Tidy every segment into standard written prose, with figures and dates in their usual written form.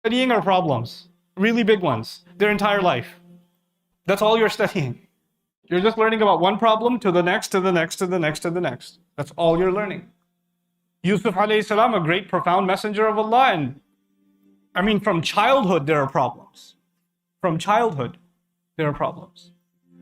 studying are problems, really big ones, their entire life. That's all you're studying. You're just learning about one problem to the next, to the next, to the next, to the next. That's all you're learning. Yusuf alayhi salam, a great, profound messenger of Allah, and I mean, from childhood there are problems. From childhood, there are problems.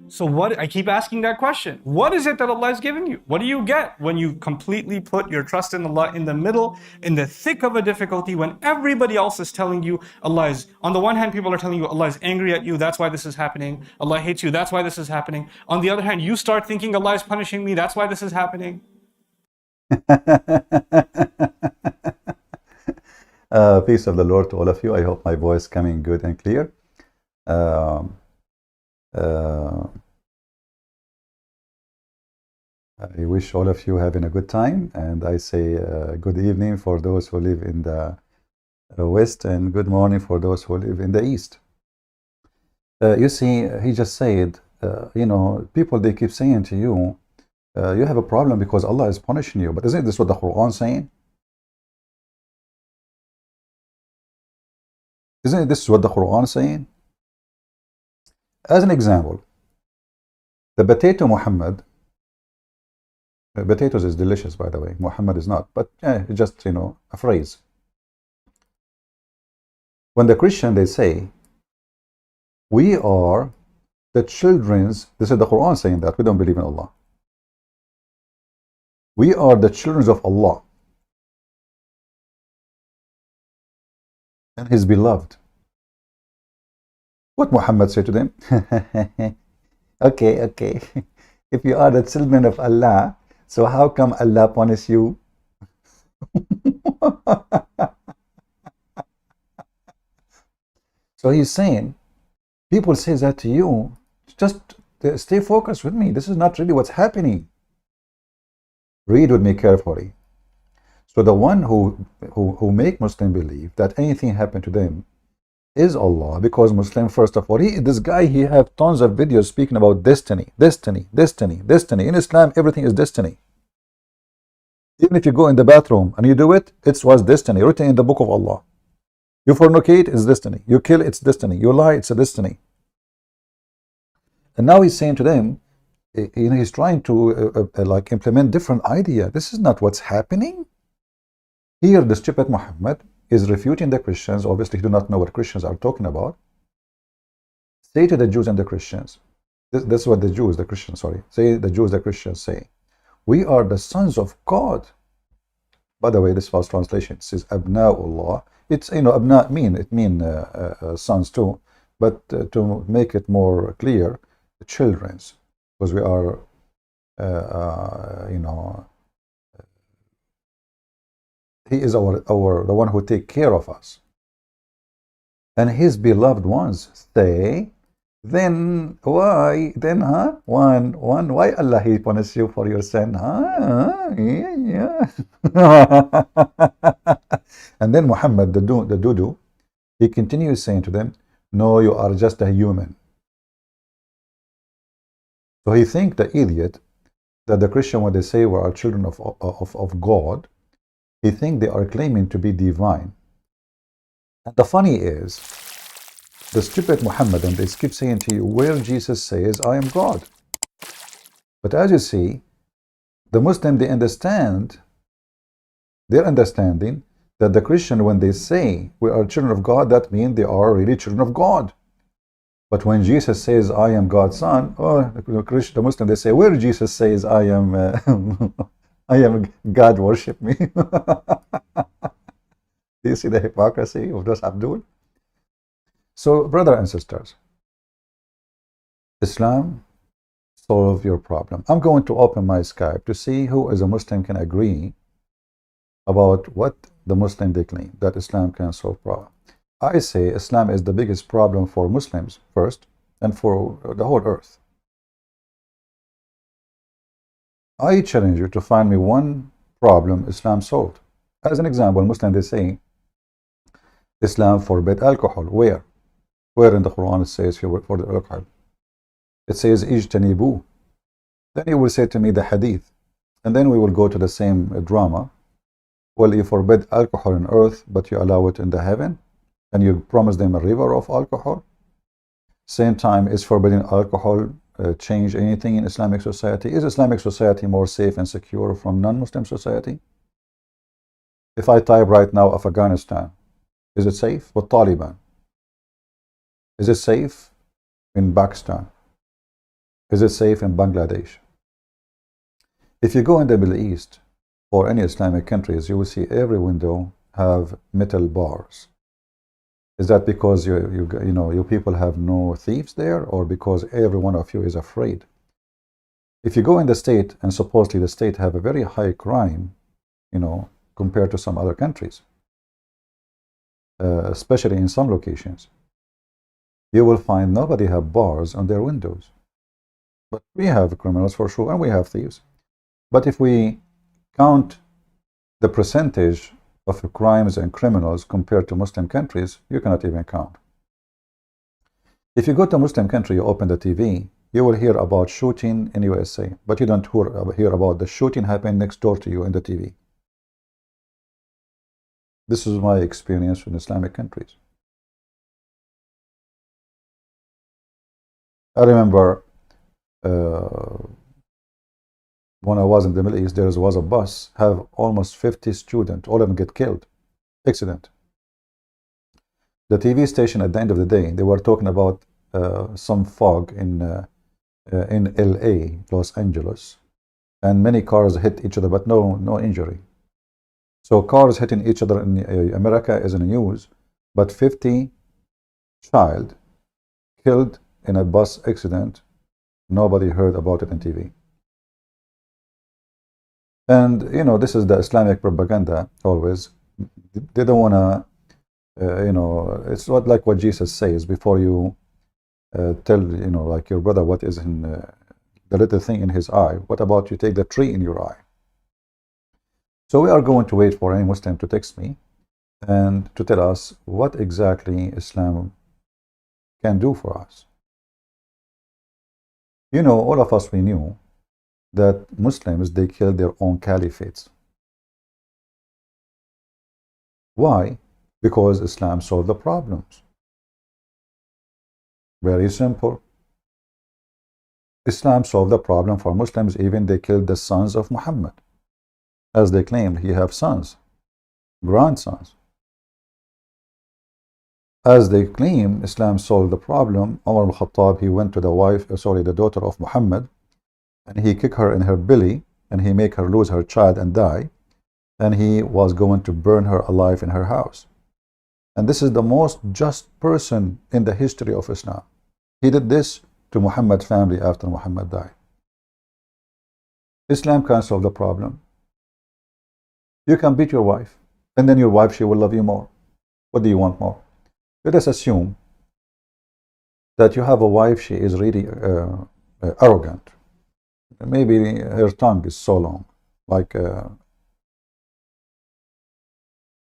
So what, I keep asking that question. What is it that Allah has given you? What do you get when you completely put your trust in Allah in the middle, in the thick of a difficulty, when everybody else is telling you Allah is, on the one hand, people are telling you Allah is angry at you, that's why this is happening. Allah hates you, that's why this is happening. On the other hand, you start thinking Allah is punishing me, that's why this is happening. Peace of the Lord to all of you. I hope my voice coming good and clear. I wish all of you having a good time, and I say good evening for those who live in the west, and good morning for those who live in the east. You see, he just said, you know, people, they keep saying to you, you have a problem because Allah is punishing you. But isn't this what the Quran is saying? Isn't this what the Quran is saying? As an example, the potato Muhammad, potatoes is delicious, by the way. Muhammad is not, but it's just, you know, a phrase. When the Christian, they say, we are the children's, this is the Quran saying that, we don't believe in Allah. We are the children of Allah and His beloved. What Muhammad said to them? Okay. If you are the children of Allah, so how come Allah punish you? So he's saying, people say that to you, just stay focused with me. This is not really what's happening. Read with me carefully. So the one who make Muslim believe that anything happened to them is Allah, because Muslim, first of all, this guy, he have tons of videos speaking about destiny. In Islam, everything is destiny. Even if you go in the bathroom and you do it, it was destiny, written in the book of Allah. You fornicate, it's destiny. You kill, it's destiny. You lie, it's a destiny. And now he's saying to them, you know, he's trying to like implement different idea. This is not what's happening. Here, the stupid Muhammad is refuting the Christians. Obviously, he do not know what Christians are talking about. Say to the Jews and the Christians, this is what the Christians, say the Jews, the Christians say, we are the sons of God. By the way, this false translation says Abna'ullah. It's, you know, Abna mean sons too, but to make it more clear, children's, because we are, you know, He is the one who take care of us, and His beloved ones say, then why, why Allah He punish you for your sin, yeah. And then Muhammad, the Dudu, he continues saying to them, no, you are just a human. So he think, the idiot, that the Christian, when they say we are children of God, he think they are claiming to be divine. And the funny is, the stupid Muhammad, and they keep saying to you, where Jesus says, I am God. But as you see, the Muslim, they understand, they're understanding that the Christian, when they say we are children of God, that means they are really children of God. But when Jesus says, I am God's son, oh, the Muslim, they say, where Jesus says, I am I am God, worship me. Do you see the hypocrisy of those Abdul? So, brothers and sisters, Islam solve your problem. I'm going to open my Skype to see who as a Muslim can agree about what the Muslim they claim, that Islam can solve problem. I say Islam is the biggest problem for Muslims first, and for the whole earth. I challenge you to find me one problem Islam solved. As an example, Muslim, they say Islam forbid alcohol. Where? Where in the Quran it says for the alcohol? It says ijtanibu. Then you will say to me the hadith, and then we will go to the same drama. Well, you forbid alcohol on earth, but you allow it in the heaven. and you promise them a river of alcohol. Same time, is forbidding alcohol change anything in Islamic society? Is Islamic society more safe and secure from non-Muslim society? If I type right now Afghanistan, is it safe with Taliban? Is it safe in Pakistan? Is it safe in Bangladesh? If you go in the Middle East or any Islamic countries, you will see every window have metal bars. Is that because you people have no thieves there, or because every one of you is afraid? If you go in the state, and supposedly the state have a very high crime, compared to some other countries, especially in some locations, you will find nobody have bars on their windows. But we have criminals for sure, and we have thieves. But if we count the percentage of crimes and criminals compared to Muslim countries, you cannot even count. If you go to a Muslim country, you open the TV, you will hear about shooting in USA, but you don't hear about the shooting happening next door to you in the TV. This is my experience in Islamic countries. I remember when I was in the Middle East, there was a bus, have almost 50 students, all of them get killed, accident. The TV station at the end of the day, they were talking about some fog in LA, Los Angeles, and many cars hit each other, but no injury. So cars hitting each other in America is in the news, but 50 child killed in a bus accident, nobody heard about it on TV. And this is the Islamic propaganda always. They don't want to, it's not like what Jesus says before you tell, like your brother what is in the little thing in his eye. What about you take the tree in your eye? So we are going to wait for any Muslim to text me and to tell us what exactly Islam can do for us. All of us, we knew that Muslims, they killed their own caliphates. Why? Because Islam solved the problems. Very simple. Islam solved the problem for Muslims. Even they killed the sons of Muhammad. As they claimed, he have sons, grandsons. As they claim, Islam solved the problem. Umar al-Khattab, he went to the daughter of Muhammad, and he kicked her in her belly, and he make her lose her child and die, and he was going to burn her alive in her house. And this is the most just person in the history of Islam. He did this to Muhammad's family after Muhammad died. Islam can solve the problem. You can beat your wife, and then your wife, she will love you more. What do you want more? Let us assume that you have a wife, she is really arrogant. Maybe her tongue is so long, like, you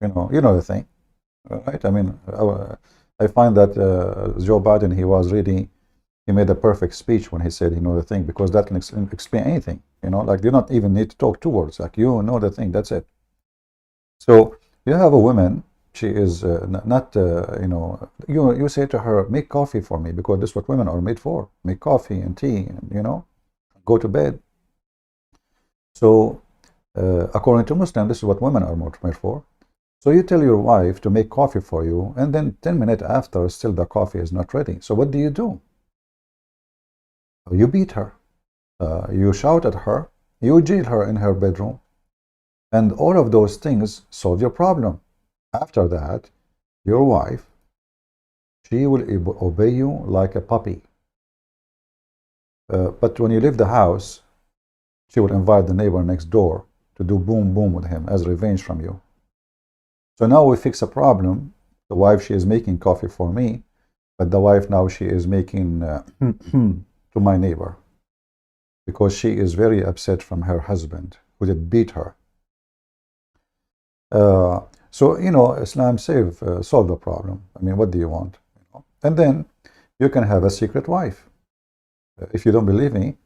know the thing, right? I mean, I find that Joe Biden, he made a perfect speech when he said, the thing, because that can explain anything, like you don't even need to talk two words, like the thing, that's it. So you have a woman, she is you say to her, make coffee for me, because this is what women are made for, make coffee and tea, and go to bed. So according to Muslim, this is what women are made for. So you tell your wife to make coffee for you, and then 10 minutes after, still the coffee is not ready. So what do? You beat her, you shout at her, you jail her in her bedroom, and all of those things solve your problem. After that, your wife, she will obey you like a puppy. But when you leave the house, she will invite the neighbor next door to do boom boom with him as revenge from you. So now we fix a problem. The wife, she is making coffee for me, but the wife now, she is making to my neighbor, because she is very upset from her husband who did beat her. So Islam solve the problem. I mean, what do you want? And then you can have a secret wife. If you don't believe me,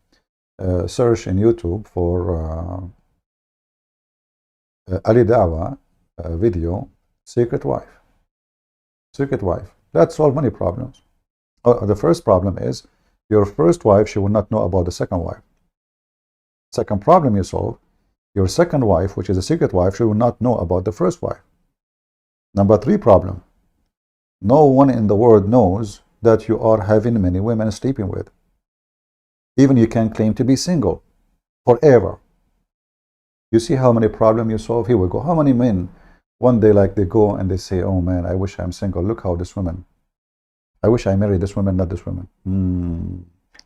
search in YouTube for Ali Dawah video, secret wife. Secret wife. That solves many problems. The first problem is your first wife, she will not know about the second wife. Second problem you solve, your second wife, which is a secret wife, she will not know about the first wife. Number 3 problem, no one in the world knows that you are having many women sleeping with. Even you can claim to be single forever. You see how many problems you solve? Here we go. How many men, one day like they go and they say, oh man, I wish I'm single. Look how this woman, I wish I married this woman, not this woman.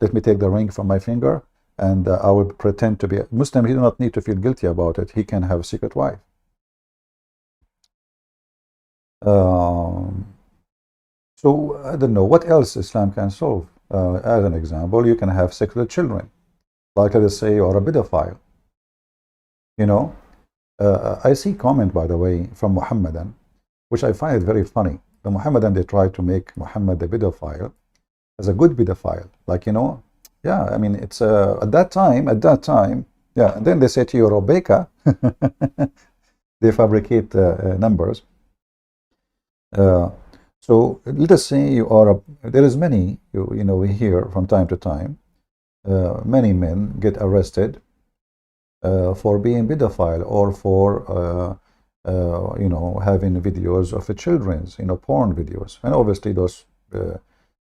Let me take the ring from my finger and I will pretend to be a Muslim. He does not need to feel guilty about it. He can have a secret wife. So I don't know what else Islam can solve. As an example, you can have sex with children. Like let's say you are a pedophile. You know, I see comment, by the way, from Muhammadan, which I find it very funny. The Muhammadan, they try to make Muhammad the pedophile as a good pedophile. Like, you know, yeah, I mean, it's at that time, yeah. And then they say to you, Rebecca, they fabricate numbers. So let us say you are there is many, you know, we hear from time to time, many men get arrested for being pedophile or for you know, having videos of the children's, you know, porn videos. And obviously those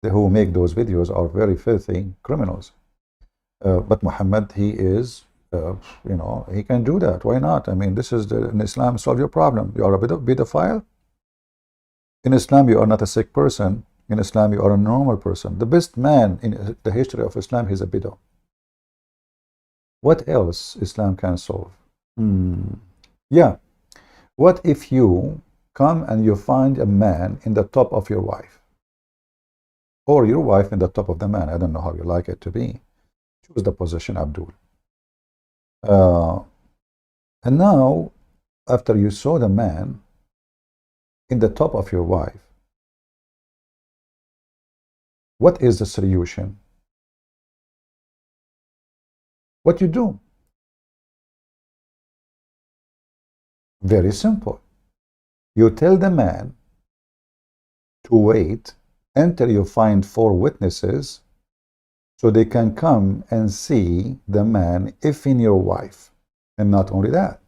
who make those videos are very filthy criminals. But Muhammad, he is, you know, he can do that. Why not? I mean, this is in Islam, solve your problem. You are a pedophile. In Islam, you are not a sick person. In Islam, you are a normal person. The best man in the history of Islam, he's a pedo. What else Islam can solve? Yeah. What if you come and you find a man in the top of your wife? Or your wife in the top of the man? I don't know how you like it to be. Choose the position, Abdul. And now, after you saw the man in the top of your wife, what is the solution? What you do? Very simple. You tell the man to wait until you find 4 witnesses so they can come and see the man if in your wife. And not only that,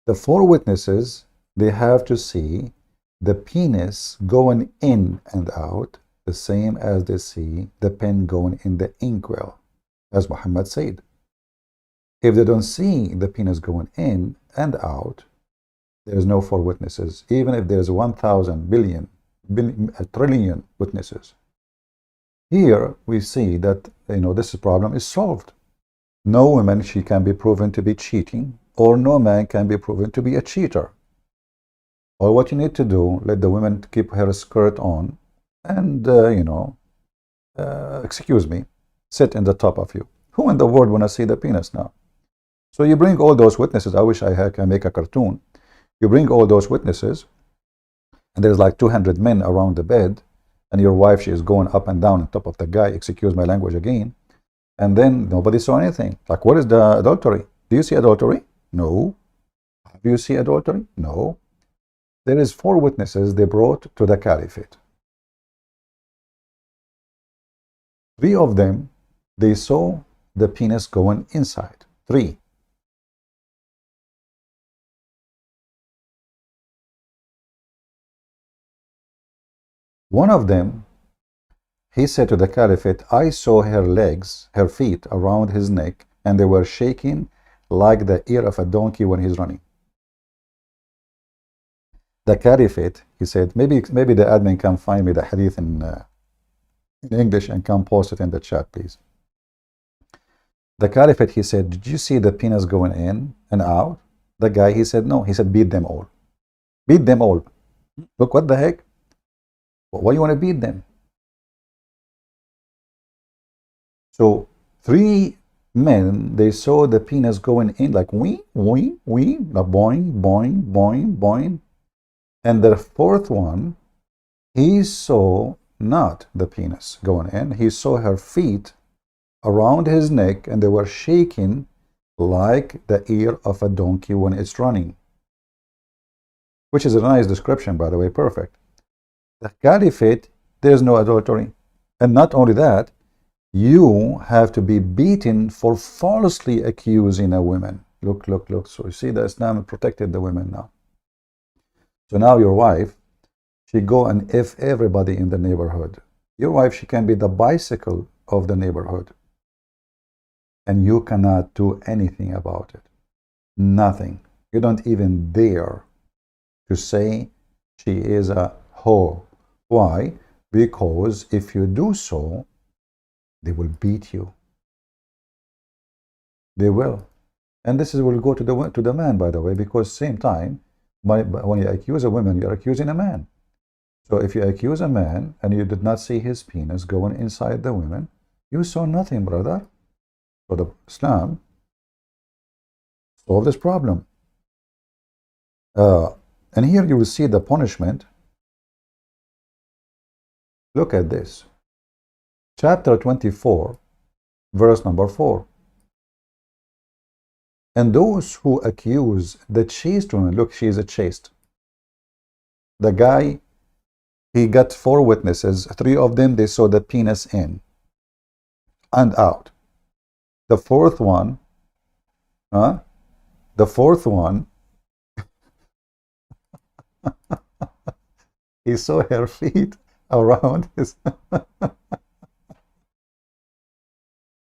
the 4 witnesses, they have to see the penis going in and out the same as they see the pen going in the inkwell, as Muhammad said. If they don't see the penis going in and out, there is no 4 witnesses, even if there is 1,000 billion, a trillion witnesses. Here we see that, you know, this problem is solved. No woman, she can be proven to be cheating, or no man can be proven to be a cheater. All what you need to do, let the woman keep her skirt on and, you know, excuse me, sit in the top of you. Who in the world want to see the penis now? So you bring all those witnesses. I wish I can make a cartoon. You bring all those witnesses, and there's like 200 men around the bed, and your wife, she is going up and down on top of the guy, excuse my language again, and then nobody saw anything. Like, what is the adultery? Do you see adultery? No. Do you see adultery? No. There is 4 witnesses they brought to the caliphate. 3 of them, they saw the penis going inside. 3. One of them, he said to the caliphate, I saw her legs, her feet around his neck, and they were shaking like the ear of a donkey when he's running. The caliphate, he said, maybe the admin can find me the hadith in English and can post it in the chat, please. The caliphate, he said, did you see the penis going in and out? The guy, he said, no. He said, beat them all. Beat them all. Look, what the heck? Why you want to beat them? So 3 men, they saw the penis going in like wee, wee, wee, boing, boing, boing, boing. And the 4th one, he saw not the penis going in. He saw her feet around his neck, and they were shaking like the ear of a donkey when it's running. which is a nice description, by the way, perfect. The caliphate, there's no adultery. And not only that, you have to be beaten for falsely accusing a woman. Look, look, look. So you see that Islam protected the women now. So now your wife, she go and F everybody in the neighborhood. Your wife, she can be the bicycle of the neighborhood. And you cannot do anything about it. Nothing. You don't even dare to say she is a whore. Why? Because if you do so, they will beat you. They will. And this is will go to the man, by the way, because same time, when you accuse a woman, you're accusing a man. So if you accuse a man and you did not see his penis going inside the woman, you saw nothing, brother. So the Islam solved this problem. And here you will see the punishment. Look at this. Chapter 24, verse number 4. And those who accuse the chaste woman, look, she is a chaste. The guy, he got 4 witnesses. 3 of them, they saw the penis in and out. The fourth one, he saw her feet around his.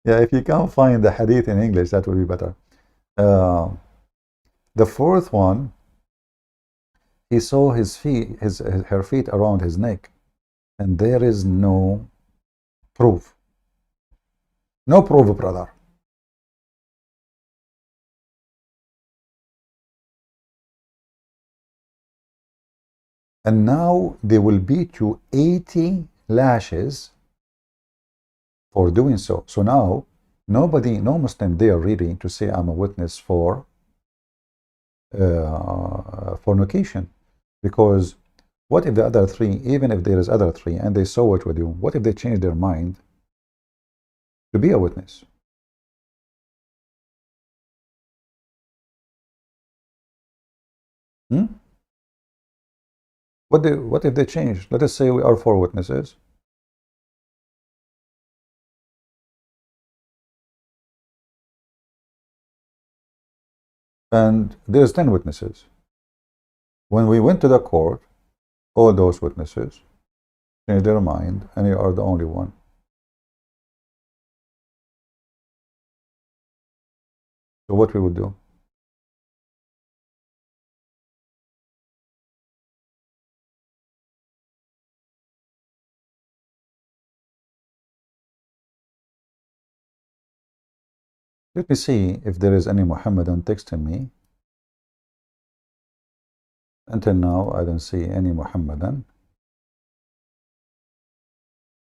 Yeah, if you can't find the hadith in English, that would be better. The fourth one, he saw his feet, her feet around his neck, and there is no proof. No proof, brother. And now they will beat you 80 lashes for doing so. So now, nobody, no Muslim dare really to say I'm a witness for fornication. Because what if the other 3, even if there is other 3 and they saw it with you, what if they change their mind to be a witness? What if they change? Let us say we are 4 witnesses. And there's 10 witnesses. When we went to the court, all those witnesses changed their mind, and you are the only one. So what we would do? Let me see if there is any Muhammadan texting me. Until now, I don't see any Muhammadan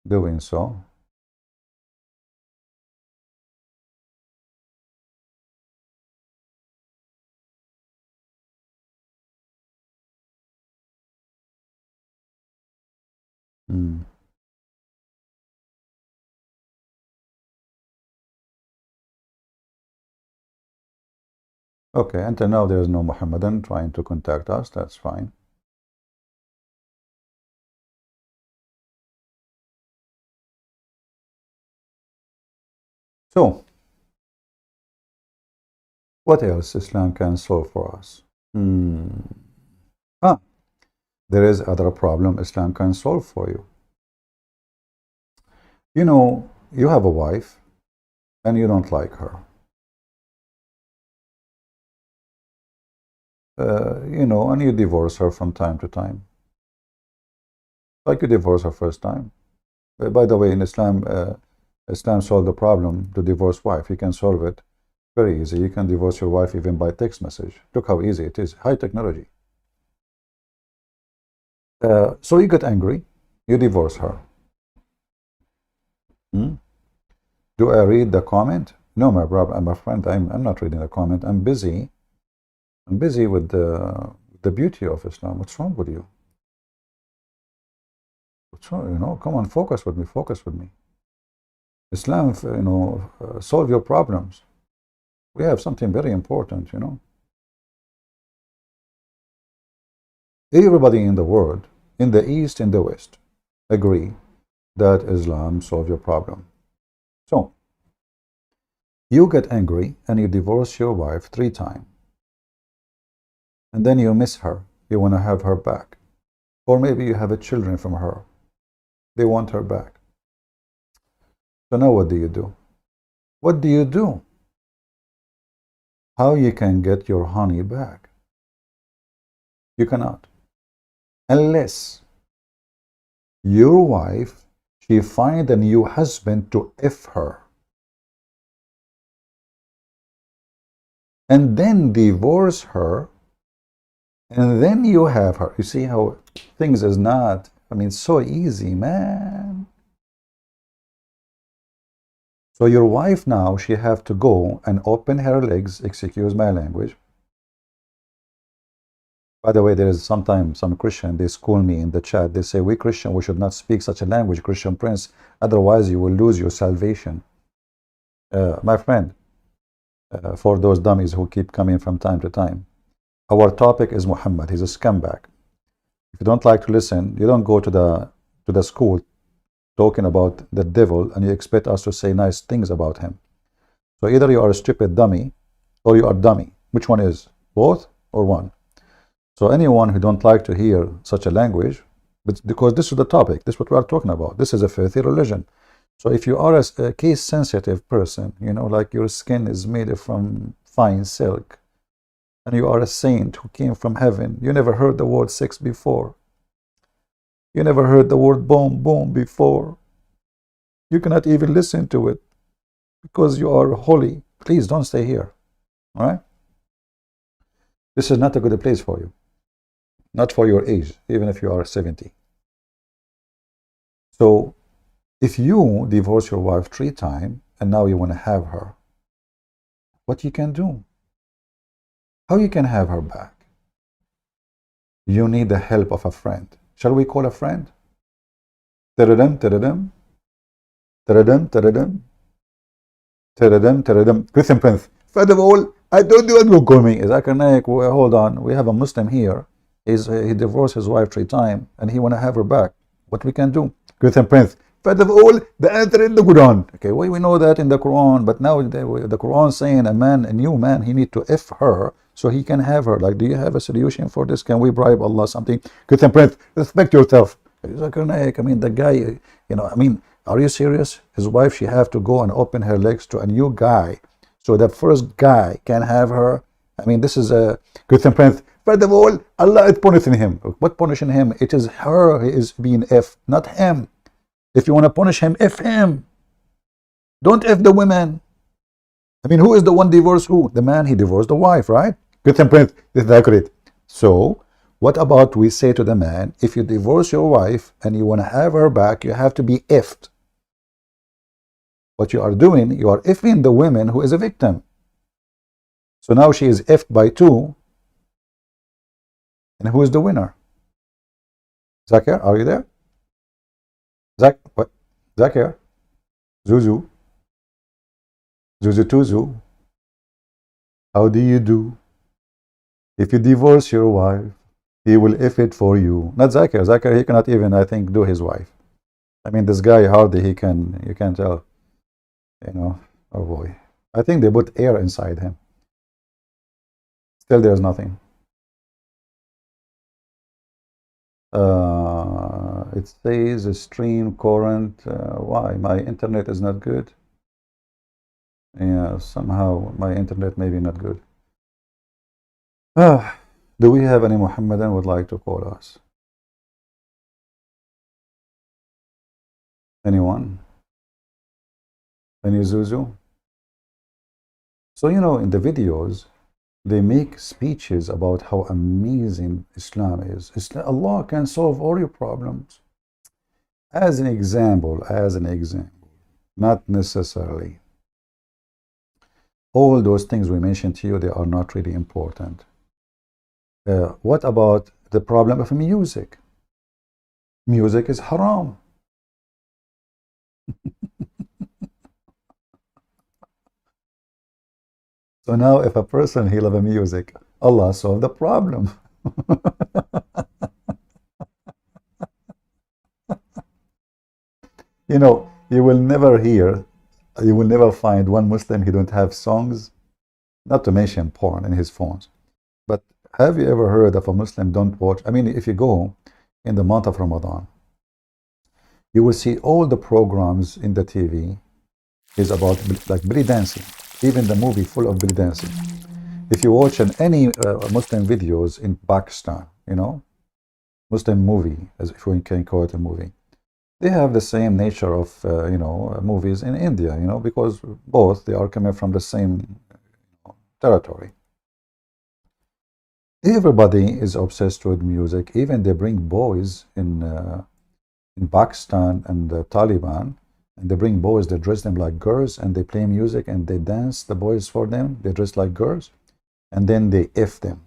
doing so. Okay, until now there is no Muhammadan trying to contact us. That's fine. So, what else Islam can solve for us? There is other problem Islam can solve for you. You know, you have a wife and you don't like her. You know, and you divorce her from time to time. Like you divorce her first time. By the way, in Islam, Islam solved the problem to divorce wife. You can solve it very easy. You can divorce your wife even by text message. Look how easy it is. High technology. So you get angry. You divorce her. Do I read the comment? No, my brother, I'm a friend. I'm not reading the comment. I'm busy. I'm busy with the beauty of Islam. What's wrong with you? What's wrong? You know, come on, focus with me. Focus with me. Islam, you know, solve your problems. We have something very important, you know. Everybody in the world, in the East, in the West, agree that Islam solves your problem. So, you get angry and you divorce your wife 3 times. And then you miss her. You want to have her back. Or maybe you have children from her. They want her back. So now what do you do? What do you do? How you can get your honey back? You cannot. Unless your wife, she find a new husband to F her. And then divorce her. And then you have her. You see how things is not, so easy, man. So your wife now, she have to go and open her legs, excuse my language. By the way, there is sometimes some Christian, they school me in the chat. They say, we Christian, we should not speak such a language, Christian Prince. Otherwise, you will lose your salvation. My friend, for those dummies who keep coming from time to time, our topic is Muhammad. He's a scumbag. If you don't like to listen, you don't go to the school talking about the devil and you expect us to say nice things about him. So either you are a stupid dummy or you are dummy. Which one is? Both or one? So anyone who don't like to hear such a language, because this is the topic, this is what we are talking about. This is a filthy religion. So if you are a case-sensitive person, like your skin is made from fine silk, and you are a saint who came from heaven, you never heard the word sex before. You never heard the word boom, boom before. You cannot even listen to it because you are holy. Please don't stay here. All right? This is not a good place for you. Not for your age, even if you are 70. So, if you divorce your wife 3 times and now you want to have her, what you can do? How you can have her back? You need the help of a friend. Shall we call a friend? Teredem, teredem. Teredem, teredem. Teredem, teredem. Christian Prince. First of all, I told you what you call me. Zakir Naik, hold on. We have a Muslim here. He divorced his wife 3 times and he want to have her back. What we can do? Christian Prince. First of all, the answer in the Quran. Okay, well, we know that in the Quran, but now the Quran saying a new man, he need to F her so he can have her. Like, do you have a solution for this? Can we bribe Allah something? Christian Prince, respect yourself. The guy, are you serious? His wife, she have to go and open her legs to a new guy so the first guy can have her. This is a Christian Prince. First of all, Allah is punishing him. What punishing him? It is her who is being F, not him. If you want to punish him, F him. Don't F the women. Who is the one divorced who? The man, he divorced the wife, right? Christian Prince, this is accurate. So, what about we say to the man, if you divorce your wife and you want to have her back, you have to be F'd. What you are doing, you are F'ing the woman who is a victim. So now she is F'd by 2. And who is the winner? Zakir, are you there? What? Zakir? Zuzu? Zuzu Tuzu? How do you do? If you divorce your wife, he will F it for you. Not Zakir. Zakir, he cannot even, I think, do his wife. This guy, hardly he can, you can tell. Oh boy. I think they put air inside him. Still, there's nothing. It says stream current. Why? My internet is not good. Yeah, somehow my internet may be not good. Do we have any Muhammadan would like to call us? Anyone? Any Zuzu? So, in the videos, they make speeches about how amazing Islam is. Allah can solve all your problems. As an example, not necessarily. All those things we mentioned to you, they are not really important. What about the problem of music? Music is haram. So now if a person, he loves music, Allah solved the problem. You know, you will never hear, you will never find one Muslim who don't have songs, not to mention porn in his phones. But have you ever heard of a Muslim don't watch? I mean, if you go in the month of Ramadan, you will see all the programs in the TV is about like belly dancing. Even the movie full of belly dancing. If you watch any Muslim videos in Pakistan, you know, Muslim movie, as if we can call it a movie, they have the same nature of movies in India, you know, because both they are coming from the same territory. Everybody is obsessed with music. Even they bring boys in Pakistan and the Taliban, and they bring boys. They dress them like girls, and they play music and they dance. The boys for them, they dress like girls, and then they F them.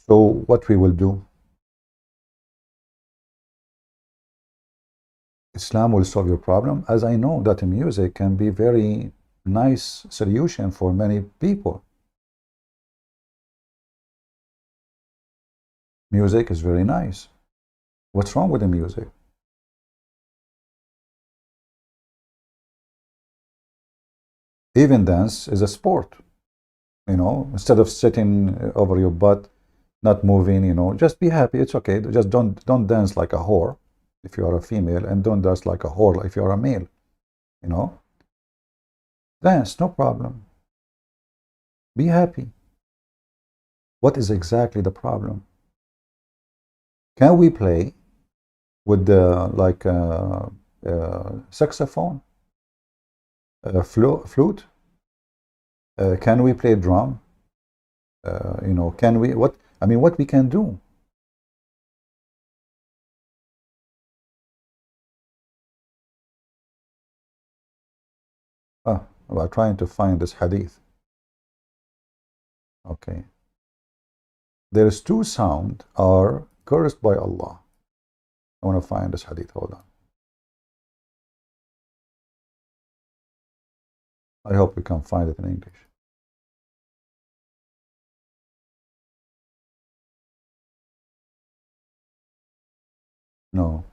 So what we will do? Islam will solve your problem, as I know that music can be very nice solution for many people. Music is very nice. What's wrong with the music? Even dance is a sport. You know, instead of sitting over your butt, not moving, you know, just be happy. It's okay. Just don't dance like a whore if you are a female, and don't dance like a whore if you are a male. You know, dance, no problem. Be happy. What is exactly the problem? Can we play with the like saxophone, flute? Can we play drum? You know, can we? What I mean, what we can do? We're trying to find this hadith. Okay. There's two sound are cursed by Allah. I want to find this hadith. Hold on. I hope we can find it in English. No.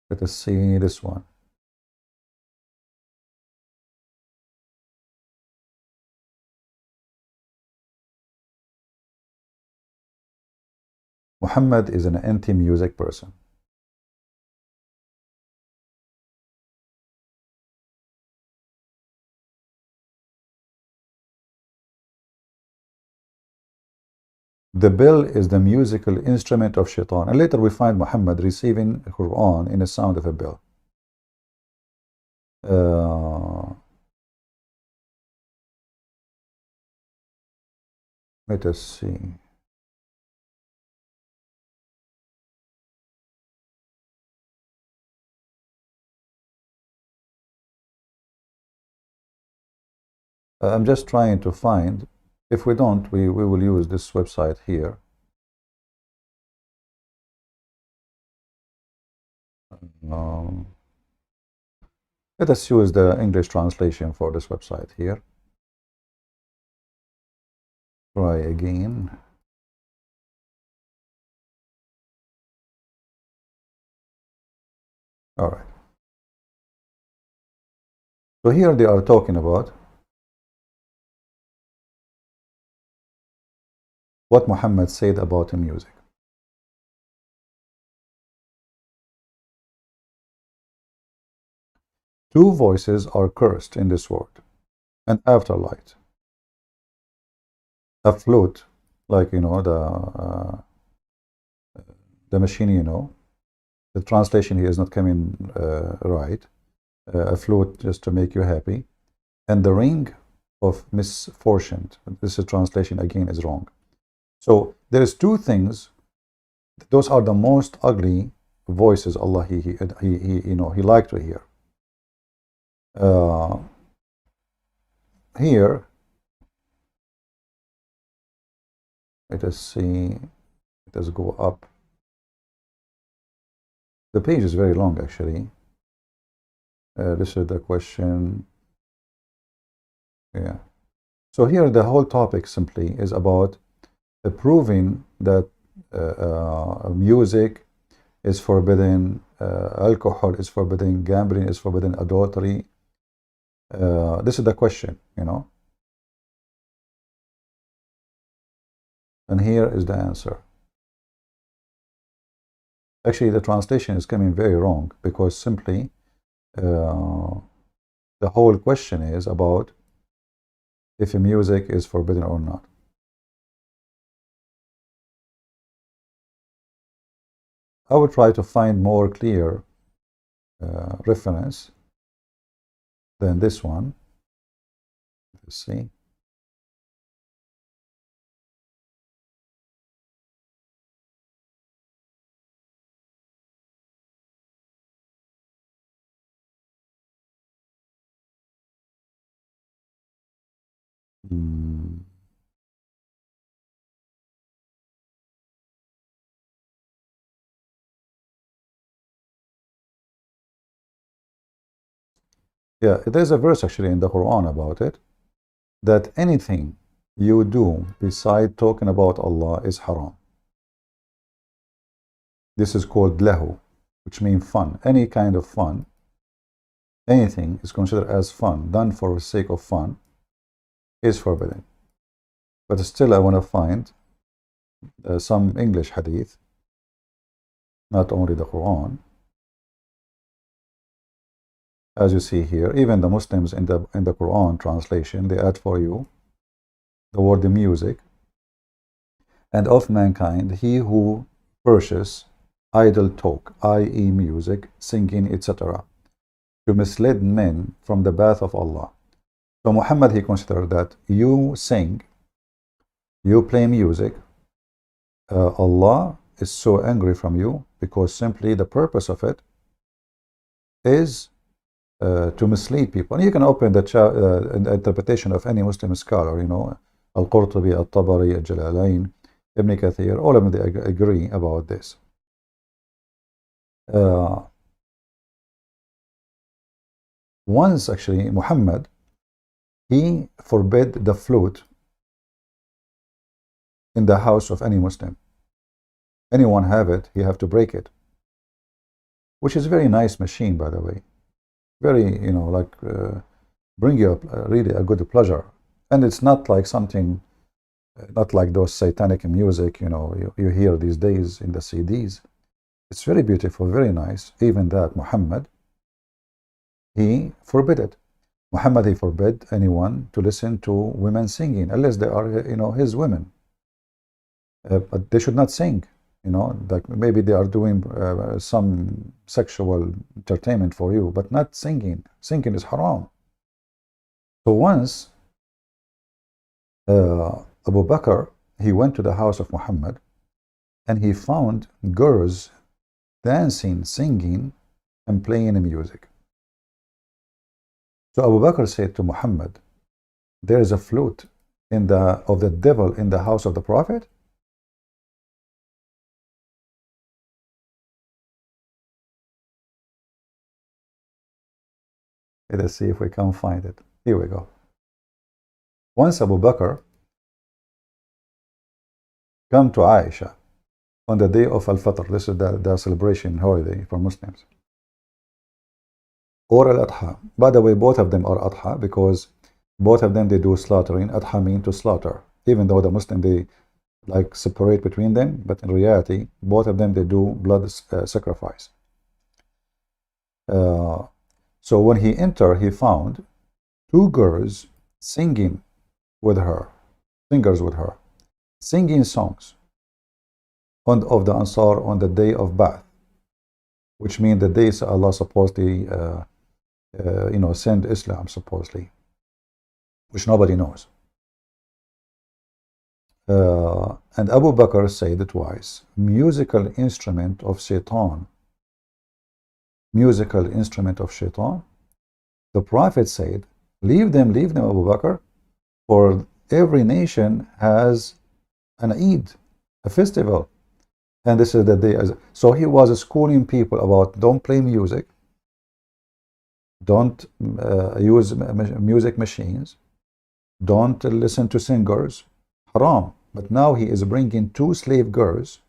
Let us see this one. Muhammad is an anti-music person. The bell is the musical instrument of shaitan. And later we find Muhammad receiving the Quran in the sound of a bell. Let us see. I'm just trying to find. If we don't, we will use this website here. Let us use the English translation for this website here. Try again. All right. So here they are talking about what Muhammad said about the music. Two voices are cursed in this world, an afterlife. A flute, like, you know, the machine, you know, the translation here is not coming right. A flute just to make you happy. And the ring of misfortune. This is translation again is wrong. So there is two things. Those are the most ugly voices Allah he liked to hear. Here, let us see. Let us go up. The page is very long, actually. This is the question. Yeah. So here the whole topic simply is about proving that music is forbidden, alcohol is forbidden, gambling is forbidden, adultery. This is the question, you know. And here is the answer. Actually, the translation is coming very wrong because simply the whole question is about if music is forbidden or not. I will try to find more clear reference than this one. Let's see. Hmm. Yeah, there's a verse actually in the Quran about it, that anything you do beside talking about Allah is haram. This is called lahu, which means fun. Any kind of fun, anything is considered as fun, done for the sake of fun, is forbidden. But still, I want to find some English hadith, not only the Quran. As you see here, even the Muslims in the Quran translation, they add for you the word music. And of mankind, he who purchase idle talk, i.e. music, singing, etc., to mislead men from the path of Allah. So Muhammad, he considered that you sing, you play music, Allah is so angry from you because simply the purpose of it is to mislead people. And you can open the interpretation of any Muslim scholar, you know, Al-Qurtubi, Al-Tabari, Al-Jalalain, Ibn Kathir, all of them, they agree about this. Once actually Muhammad, he forbid the flute in the house of any Muslim. Anyone have it, he have to break it, which is a very nice machine, by the way. Very, you know, like bring you really a good pleasure. And it's not like something, not like those satanic music, you know, you hear these days in the CDs. It's very beautiful, very nice. Even that, Muhammad, he forbid it. Muhammad, he forbid anyone to listen to women singing, unless they are, you know, his women. But they should not sing, you know, like maybe they are doing some sexual entertainment for you, but not singing. Singing is haram. So once Abu Bakr, he went to the house of Muhammad and he found girls dancing, singing, and playing music. So Abu Bakr said to Muhammad, there is a flute of the devil in the house of the Prophet? Let's see if we can find it. Here we go. Once Abu Bakr come to Aisha on the day of Al-Fitr. This is the celebration holiday for Muslims. Or Al-Adha. By the way, both of them are Adha because both of them, they do slaughtering. Adha means to slaughter. Even though the Muslim, they like separate between them, but in reality, both of them, they do blood sacrifice. So when he entered, he found two girls singing with her, singers with her, singing songs of the Ansar on the day of Ba'ath, which means the days Allah supposedly, you know, sent Islam supposedly, which nobody knows. And Abu Bakr said twice, musical instrument of Shaitan. Musical instrument of Shaitan. The Prophet said, leave them, Abu Bakr, for every nation has an Eid, a festival. And this is the day. So he was schooling people about don't play music, don't use music machines, don't listen to singers, haram. But now he is bringing two slave girls.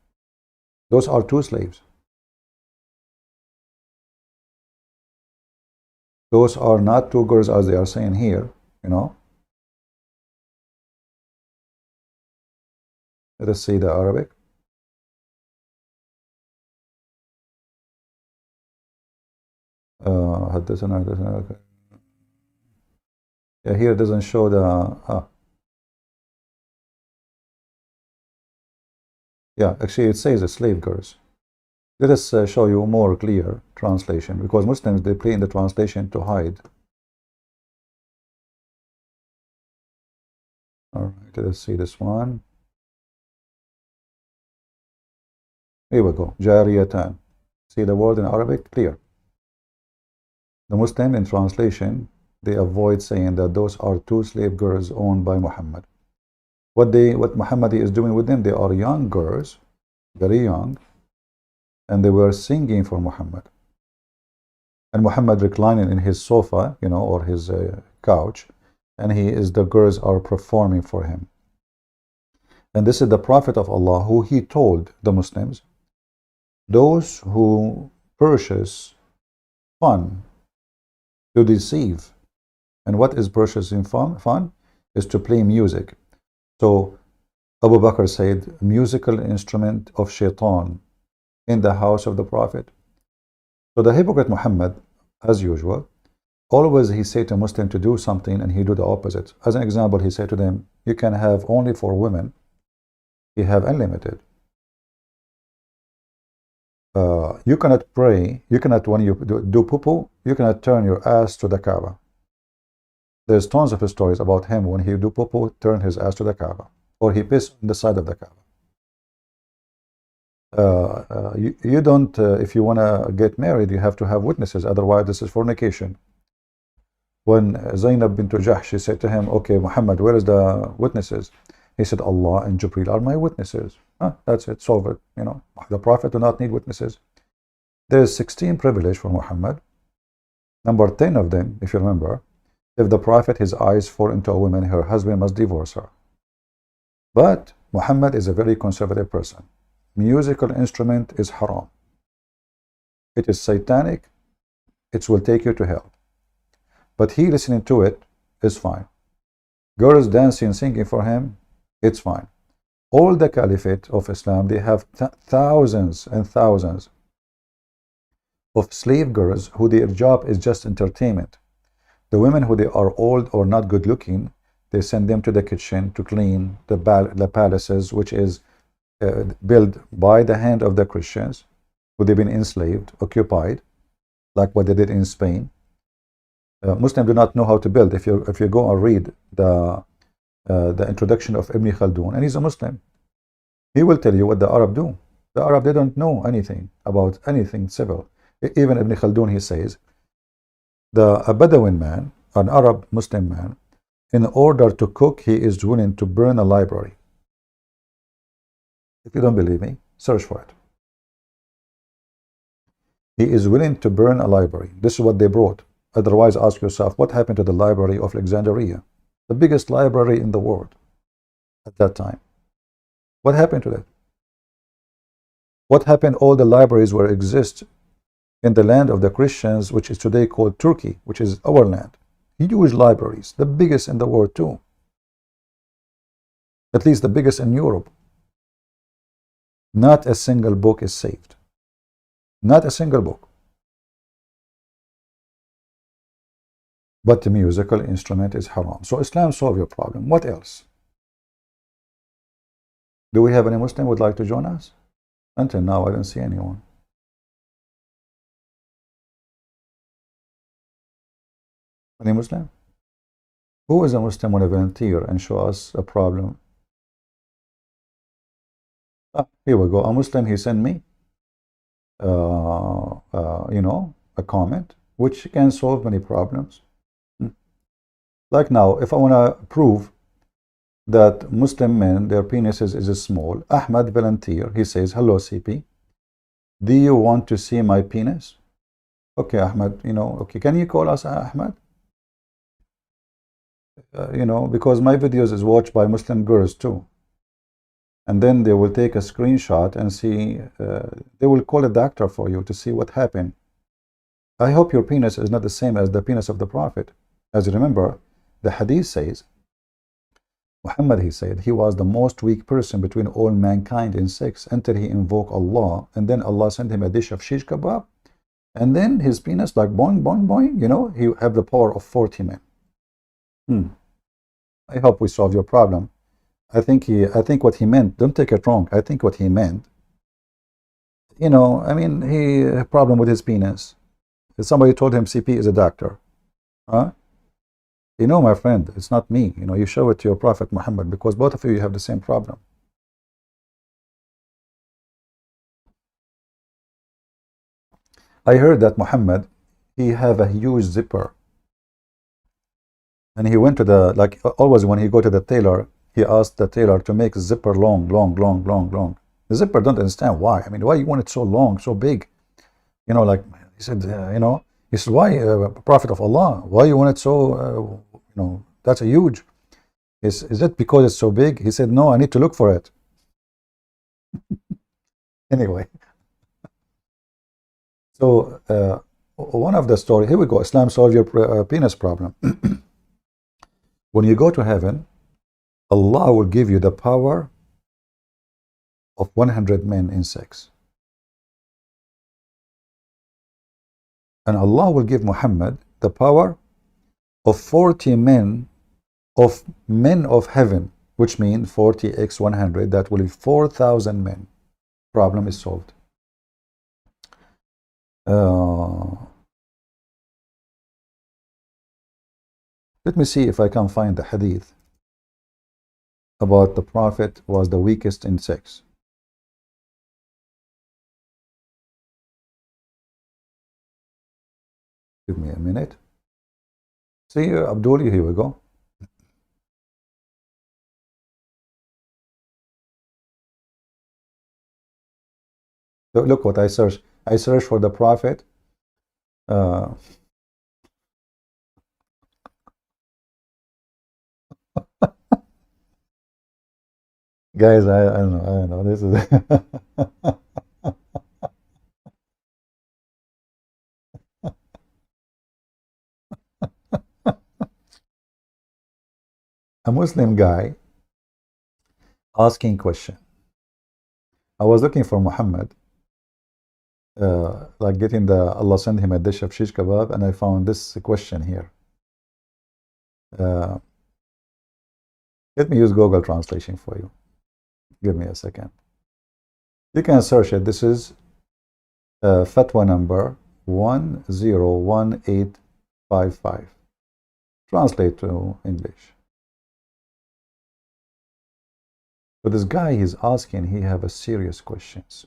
Those are two slaves. Those are not two girls as they are saying here, you know. Let us see the Arabic. Yeah, here it doesn't show the yeah, actually it says the slave girls. Let us show you more clear translation, because Muslims, they play in the translation to hide. All right, let us see this one. Here we go. Jariyatan. See the word in Arabic? Clear. The Muslim in translation, they avoid saying that those are two slave girls owned by Muhammad. What Muhammad is doing with them, they are young girls, very young, and they were singing for Muhammad. And Muhammad reclining in his sofa, you know, or his couch, and the girls are performing for him. And this is the Prophet of Allah who he told the Muslims, those who purchase fun to deceive. And what is purchasing fun? Fun is to play music. So Abu Bakr said, musical instrument of shaitan in the house of the Prophet. So the hypocrite Muhammad, as usual, always he said to Muslim to do something and he do the opposite. As an example, he said to them, you can have only for women, you have unlimited. You cannot pray, you cannot, when you do poo-poo, you cannot turn your ass to the Kaaba. There's tons of stories about him when he do poo-poo, turn his ass to the Kaaba, or he piss on the side of the Kaaba. You don't, if you want to get married, you have to have witnesses, otherwise this is fornication. When Zainab bint Jahsh, she said to him, okay, Muhammad, where is the witnesses? He said, Allah and Jibreel are my witnesses. That's it, solve it. You know, the Prophet do not need witnesses. There is 16 privilege for Muhammad. Number 10 of them, if you remember, if the Prophet, his eyes fall into a woman, her husband must divorce her. But Muhammad is a very conservative person. Musical instrument is haram. It is satanic. It will take you to hell. But he listening to it is fine. Girls dancing, singing for him, it's fine. All the caliphate of Islam, they have thousands and thousands of slave girls who their job is just entertainment. The women who they are old or not good looking, they send them to the kitchen to clean the palaces, which is built by the hand of the Christians, who they've been enslaved, occupied, like what they did in Spain. Muslims do not know how to build. If you go and read the introduction of Ibn Khaldun, and he's a Muslim, he will tell you what the Arab do. The Arab, they don't know anything about anything civil. Even Ibn Khaldun, he says, a Bedouin man, an Arab Muslim man, in order to cook, he is willing to burn a library. If you don't believe me, search for it. He is willing to burn a library. This is what they brought. Otherwise, ask yourself, what happened to the Library of Alexandria? The biggest library in the world at that time. What happened to that? What happened all the libraries where exist in the land of the Christians, which is today called Turkey, which is our land? Huge libraries, the biggest in the world too. At least the biggest in Europe. Not a single book is saved. Not a single book. But the musical instrument is haram. So Islam solve your problem. What else? Do we have any Muslim who would like to join us? Until now, I didn't see anyone. Any Muslim? Who is a Muslim want to volunteer and show us a problem? Here we go. A Muslim, he sent me, you know, a comment which can solve many problems. Like now, if I want to prove that Muslim men, their penises is small, Ahmad volunteer, he says, hello CP, do you want to see my penis? Okay, Ahmad, you know, okay, can you call us Ahmad? you know, because my videos is watched by Muslim girls too. And then they will take a screenshot and see, they will call a doctor for you to see what happened. I hope your penis is not the same as the penis of the Prophet. As you remember, the hadith says, Muhammad, he said, he was the most weak person between all mankind in sex until he invoked Allah, and then Allah sent him a dish of shish kebab, and then his penis like boing, boing, boing, you know, he have the power of 40 men. I hope we solve your problem. I think what he meant, don't take it wrong, I think what he meant, you know, I mean, he had a problem with his penis. Somebody told him CP is a doctor. Huh? You know, my friend, it's not me. You know, you show it to your Prophet Muhammad, because both of you have the same problem. I heard that Muhammad, he have a huge zipper. And he went to the, like always when he go to the tailor, he asked the tailor to make zipper long, long, long, long, long. The zipper don't understand why. I mean, why you want it so long, so big? You know, like he said, you know, he said, why, Prophet of Allah, why you want it so, you know, that's a huge. Is it because it's so big? He said, no, I need to look for it. Anyway. So, one of the story, here we go, Islam solve your penis problem. When you go to heaven, Allah will give you the power of 100 men in sex. And Allah will give Muhammad the power of 40 men of heaven, which means 40x 100, that will be 4,000 men. Problem is solved. Let me see if I can find the hadith about the Prophet was the weakest in sex. Give me a minute. See, Abdul, here we go. So look what I searched. I searched for the Prophet. Guys, I don't know. This is a Muslim guy asking question. I was looking for Muhammad, like getting the Allah sent him a dish of shish kebab, and I found this question here. Let me use Google translation for you. Give me a second. You can search it. This is fatwa number 101855. Translate to English. So this guy is asking, he have a serious questions.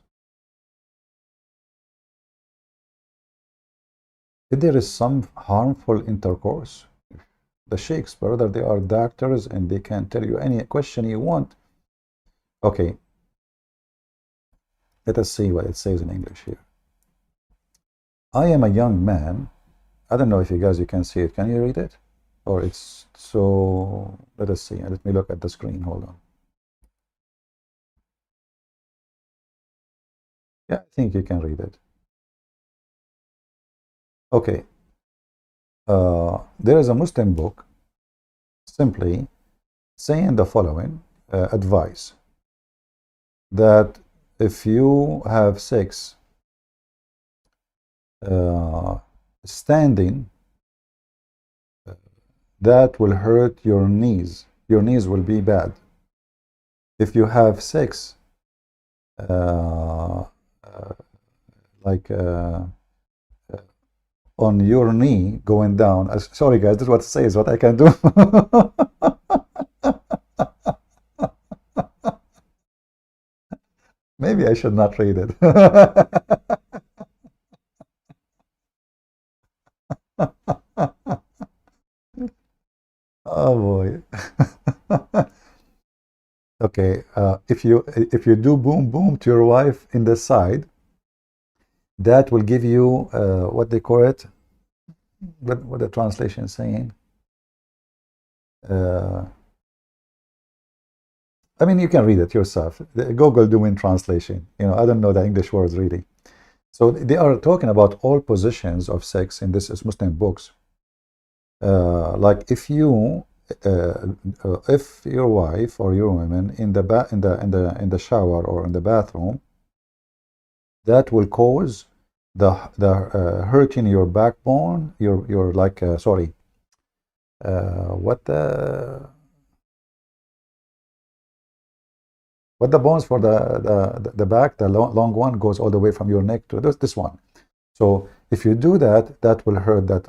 If there is some harmful intercourse, the sheikhs, brother, they are doctors and they can tell you any question you want. Okay, let us see what it says in English here. I am a young man. I don't know if you guys, you can see it. Can you read it? Or it's so, let us see. Let me look at the screen. Hold on. Yeah, I think you can read it. Okay. There is a Muslim book simply saying the following advice, that if you have sex standing, that will hurt your knees. Your knees will be bad. If you have sex on your knee going down. Sorry guys, this is what it says, what I can do. Maybe I should not read it. Oh boy. Okay, if you do boom boom to your wife in the side, that will give you what they call it, what the translation is saying. Uh, I mean, you can read it yourself. Google doing translation. You know, I don't know the English words really. So they are talking about all positions of sex in this Muslim books. Like if your wife or your woman in the shower or in the bathroom, that will cause the hurting your backbone, your like sorry, what the bones for the back, the long one goes all the way from your neck to this one. So if you do that, that will hurt that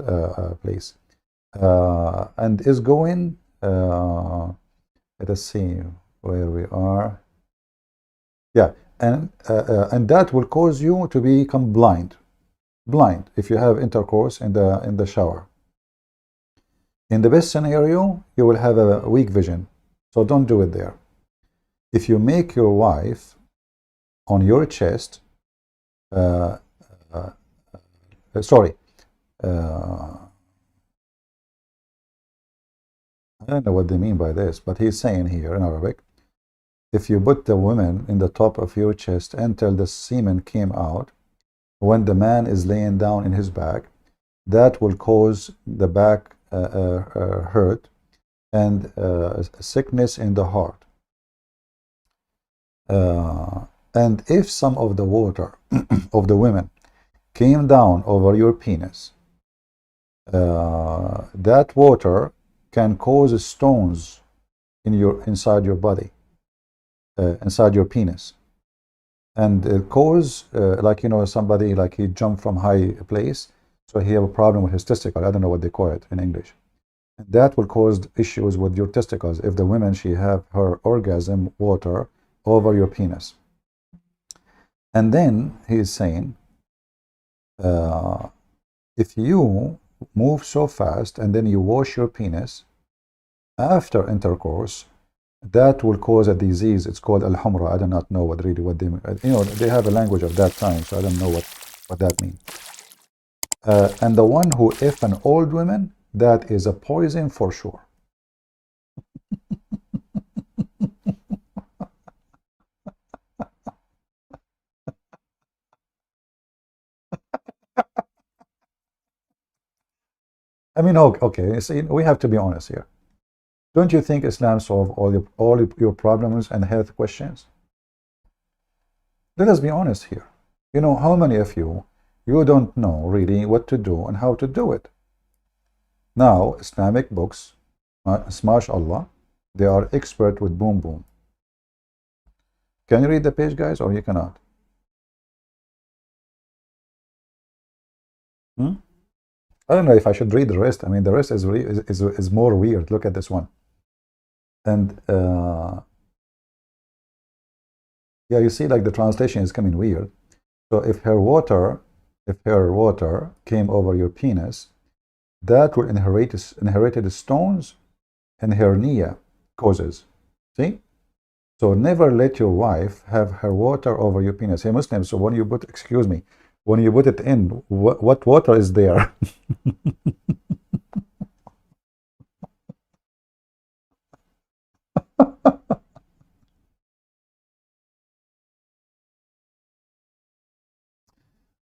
place. And is going, let us see where we are. Yeah, and that will cause you to become blind if you have intercourse in the shower. In the best scenario, you will have a weak vision, so don't do it there. If you make your wife on your chest, sorry, I don't know what they mean by this, but he's saying here in Arabic, if you put the woman in the top of your chest until the semen came out, when the man is laying down in his back, that will cause the back hurt and sickness in the heart. And if some of the water of the women came down over your penis, that water can cause stones inside your body, inside your penis, and cause like, you know, somebody like he jumped from high place, so he have a problem with his testicle. I don't know what they call it in English. And that will cause issues with your testicles if the woman she have her orgasm water over your penis. And then he is saying, if you move so fast and then you wash your penis after intercourse, that will cause a disease. It's called al-humra. I do not know what they, you know, they have a language of that time, so I don't know what that means. And the one who if an old woman, that is a poison for sure. I mean, okay, see, we have to be honest here. Don't you think Islam solve all your problems and health questions? Let us be honest here. You know, how many of you don't know really what to do and how to do it? Now, Islamic books, mashallah, they are expert with boom boom. Can you read the page, guys, or you cannot? I don't know if I should read the rest. I mean, the rest is more weird. Look at this one. And yeah, you see, like the translation is coming weird. So if her water came over your penis, that will inherited stones and hernia causes. See? So never let your wife have her water over your penis. Hey, Muslims, so when you put, excuse me, when you put it in, what water is there?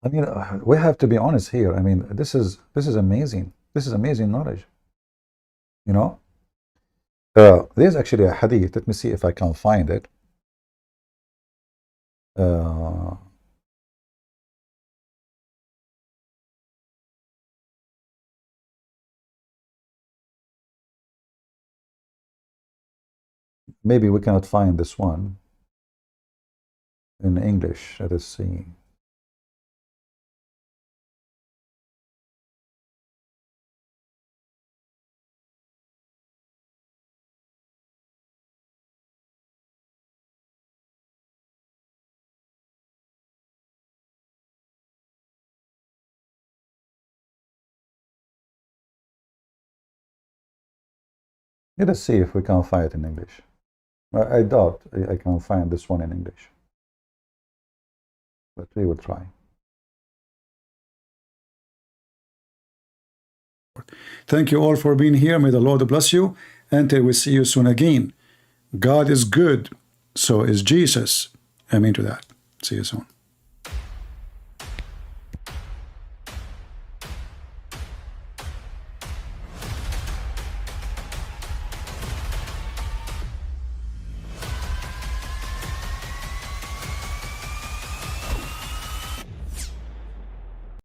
I mean, we have to be honest here. I mean, this is amazing. This is amazing knowledge. You know, there's actually a hadith. Let me see if I can find it. Maybe we cannot find this one in English. Let us see. Let us see if we can find it in English. I doubt I can find this one in English, but we will try. Thank you all for being here. May the Lord bless you. Until we see you soon again. God is good, so is Jesus. Amen to that. See you soon.